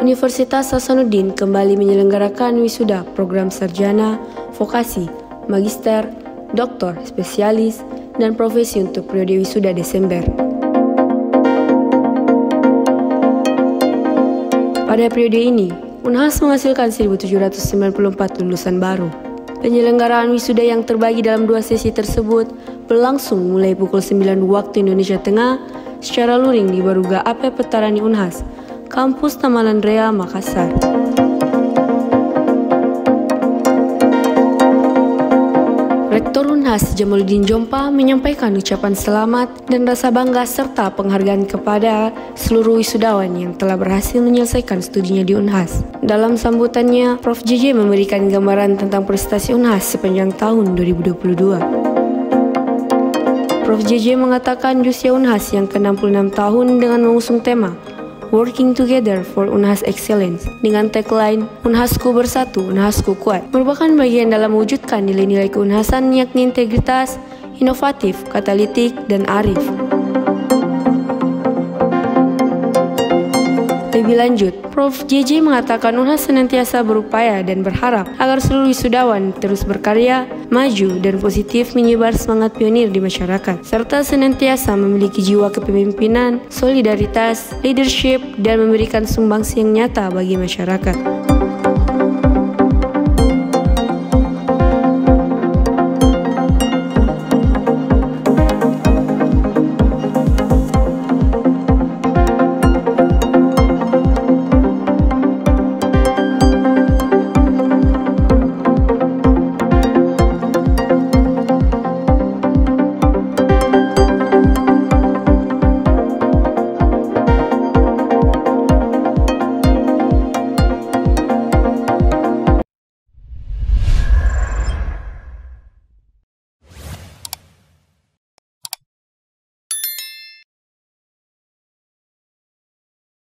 Universitas Hasanuddin kembali menyelenggarakan wisuda program sarjana, vokasi, magister, doktor, spesialis, dan profesi untuk periode wisuda Desember. Pada periode ini, Unhas menghasilkan 1.794 lulusan baru. Penyelenggaraan wisuda yang terbagi dalam 2 sesi tersebut berlangsung mulai pukul 9 waktu Indonesia Tengah secara luring di Baruga AP Petarani Unhas, Kampus Taman Andrea, Makassar. Rektor Unhas Jamaluddin Jompa menyampaikan ucapan selamat dan rasa bangga serta penghargaan kepada seluruh wisudawan yang telah berhasil menyelesaikan studinya di Unhas. Dalam sambutannya, Prof. JJ memberikan gambaran tentang prestasi Unhas sepanjang tahun 2022. Prof. JJ mengatakan di usia Unhas yang ke-66 tahun dengan mengusung tema Working Together for Unhas Excellence dengan tagline Unhasku Bersatu, Unhasku Kuat merupakan bagian dalam mewujudkan nilai-nilai keunhasan yakni integritas, inovatif, katalitik, dan arif. Lebih lanjut, Prof. JJ mengatakan Unhas senantiasa berupaya dan berharap agar seluruh wisudawan terus berkarya, maju, dan positif menyebar semangat pionir di masyarakat, serta senantiasa memiliki jiwa kepemimpinan, solidaritas, leadership, dan memberikan sumbangsi yang nyata bagi masyarakat.